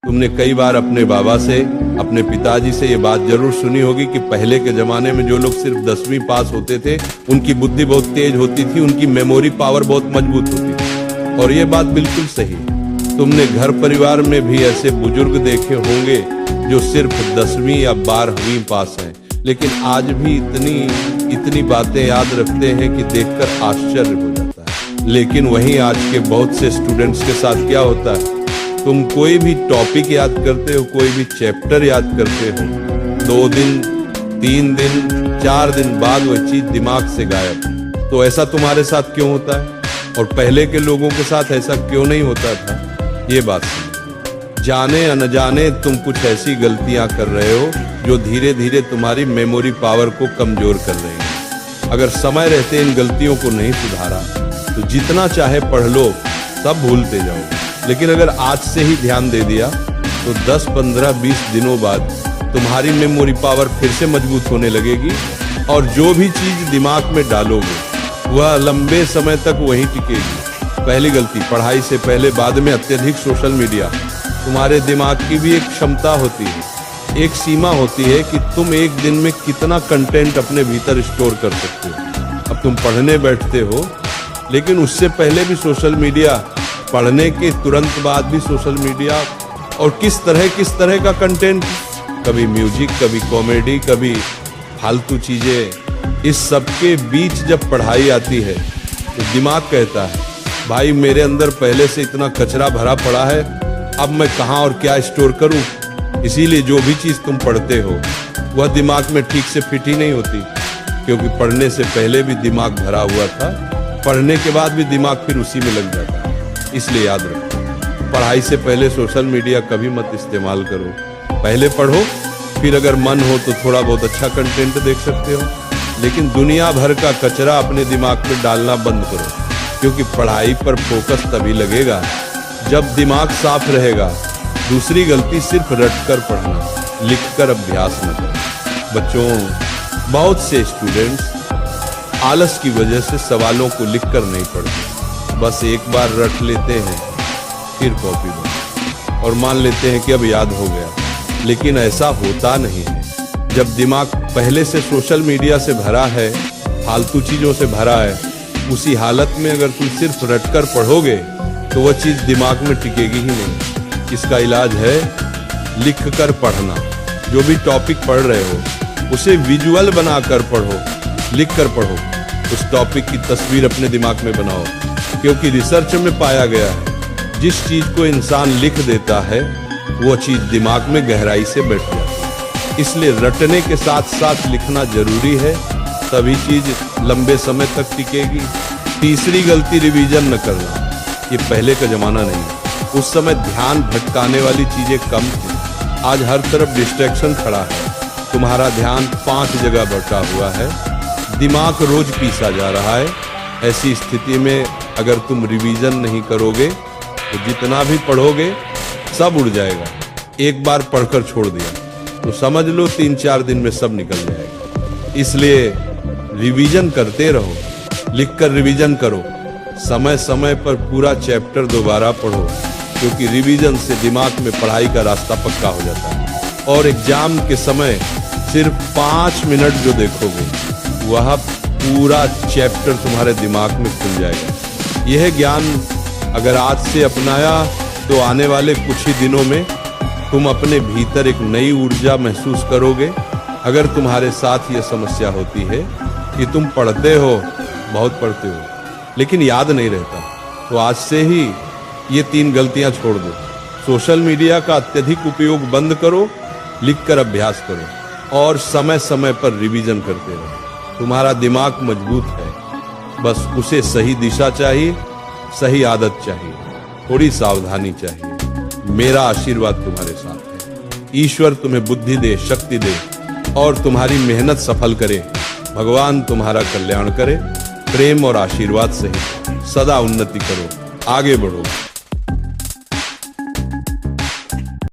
तुमने कई बार अपने बाबा से, अपने पिताजी से ये बात जरूर सुनी होगी कि पहले के जमाने में जो लोग सिर्फ 10वीं पास होते थे उनकी बुद्धि बहुत तेज होती थी, उनकी मेमोरी पावर बहुत मजबूत होती थी। और ये बात बिल्कुल सही है। तुमने घर परिवार में भी ऐसे बुजुर्ग देखे होंगे जो सिर्फ 10वीं या 12वीं पास हैं, लेकिन आज भी इतनी बातें याद रखते हैं कि देखकर आश्चर्य हो जाता है। लेकिन वहीं आज के बहुत से स्टूडेंट्स के साथ क्या होता है, तुम कोई भी टॉपिक याद करते हो, कोई भी चैप्टर याद करते हो, 2 दिन 3 दिन 4 दिन बाद वह चीज दिमाग से गायब। तो ऐसा तुम्हारे साथ क्यों होता है और पहले के लोगों के साथ ऐसा क्यों नहीं होता था? ये बात जाने अनजाने तुम कुछ ऐसी गलतियां कर रहे हो जो धीरे धीरे तुम्हारी मेमोरी पावर को कमजोर कर रही है। अगर समय रहते इन गलतियों को नहीं सुधारा तो जितना चाहे पढ़ लो सब भूलते जाओ। लेकिन अगर आज से ही ध्यान दे दिया तो 10, 15, 20 दिनों बाद तुम्हारी मेमोरी पावर फिर से मजबूत होने लगेगी और जो भी चीज दिमाग में डालोगे वह लंबे समय तक वहीं टिकेगी। पहली गलती, पढ़ाई से पहले बाद में अत्यधिक सोशल मीडिया। तुम्हारे दिमाग की भी एक क्षमता होती है, एक सीमा होती है कि तुम एक दिन में कितना कंटेंट अपने भीतर स्टोर कर सकते हो। अब तुम पढ़ने बैठते हो लेकिन उससे पहले भी सोशल मीडिया, पढ़ने के तुरंत बाद भी सोशल मीडिया, और किस तरह का कंटेंट, कभी म्यूजिक, कभी कॉमेडी, कभी फालतू चीजें। इस सब के बीच जब पढ़ाई आती है तो दिमाग कहता है भाई मेरे अंदर पहले से इतना कचरा भरा पड़ा है, अब मैं कहाँ और क्या स्टोर करूं। इसीलिए जो भी चीज तुम पढ़ते हो वह दिमाग में ठीक से फिट ही नहीं होती, क्योंकि पढ़ने से पहले भी दिमाग भरा हुआ था, पढ़ने के बाद भी दिमाग फिर उसी में लग जाता है। इसलिए याद रखो, पढ़ाई से पहले सोशल मीडिया कभी मत इस्तेमाल करो। पहले पढ़ो, फिर अगर मन हो तो थोड़ा बहुत अच्छा कंटेंट देख सकते हो, लेकिन दुनिया भर का कचरा अपने दिमाग में डालना बंद करो, क्योंकि पढ़ाई पर फोकस तभी लगेगा जब दिमाग साफ रहेगा। दूसरी गलती, सिर्फ रटकर पढ़ना, लिखकर अभ्यास न करो। बच्चों, बहुत से स्टूडेंट्स आलस की वजह से सवालों को लिखकर नहीं पढ़ते, बस एक बार रट लेते हैं फिर कॉपी बंद और मान लेते हैं कि अब याद हो गया। लेकिन ऐसा होता नहीं है। जब दिमाग पहले से सोशल मीडिया से भरा है, फालतू चीजों से भरा है, उसी हालत में अगर तुम सिर्फ रटकर पढ़ोगे तो वह चीज दिमाग में टिकेगी ही नहीं। इसका इलाज है लिखकर पढ़ना। जो भी टॉपिक पढ़ रहे हो उसे विजुअल बनाकर पढ़ो, लिखकर पढ़ो। उस टॉपिक की तस्वीर अपने दिमाग में बनाओ, क्योंकि रिसर्च में पाया गया है जिस चीज को इंसान लिख देता है वो चीज दिमाग में गहराई से बैठ जाती है। इसलिए रटने के साथ साथ लिखना जरूरी है, तभी चीज लंबे समय तक टिकेगी। तीसरी गलती, रिवीजन न करना। ये पहले का जमाना नहीं, उस समय ध्यान भटकाने वाली चीजें कम थी। आज हर तरफ डिस्ट्रैक्शन खड़ा है, तुम्हारा ध्यान 5 जगह बटा हुआ है, दिमाग रोज पीसा जा रहा है। ऐसी स्थिति में अगर तुम रिवीजन नहीं करोगे तो जितना भी पढ़ोगे सब उड़ जाएगा। एक बार पढ़कर छोड़ दिया तो समझ लो 3-4 दिन में सब निकल जाएगा। इसलिए रिवीजन करते रहो, लिखकर रिवीजन करो। समय समय पर पूरा चैप्टर दोबारा पढ़ो, क्योंकि रिवीजन से दिमाग में पढ़ाई का रास्ता पक्का हो जाता है। और एग्जाम के समय सिर्फ 5 मिनट जो देखोगे वह पूरा चैप्टर तुम्हारे दिमाग में खुल जाएगा। यह ज्ञान अगर आज से अपनाया तो आने वाले कुछ ही दिनों में तुम अपने भीतर एक नई ऊर्जा महसूस करोगे। अगर तुम्हारे साथ यह समस्या होती है कि तुम पढ़ते हो, बहुत पढ़ते हो, लेकिन याद नहीं रहता, तो आज से ही ये 3 गलतियां छोड़ दो। सोशल मीडिया का अत्यधिक उपयोग बंद करो, लिखकर अभ्यास करो और समय समय पर रिवीजन करते रहो। तुम्हारा दिमाग मजबूत है, बस उसे सही दिशा चाहिए, सही आदत चाहिए, थोड़ी सावधानी चाहिए। मेरा आशीर्वाद तुम्हारे साथ है। ईश्वर तुम्हें बुद्धि दे, शक्ति दे और तुम्हारी मेहनत सफल करे। भगवान तुम्हारा कल्याण करे। प्रेम और आशीर्वाद सहित सदा उन्नति करो, आगे बढ़ो।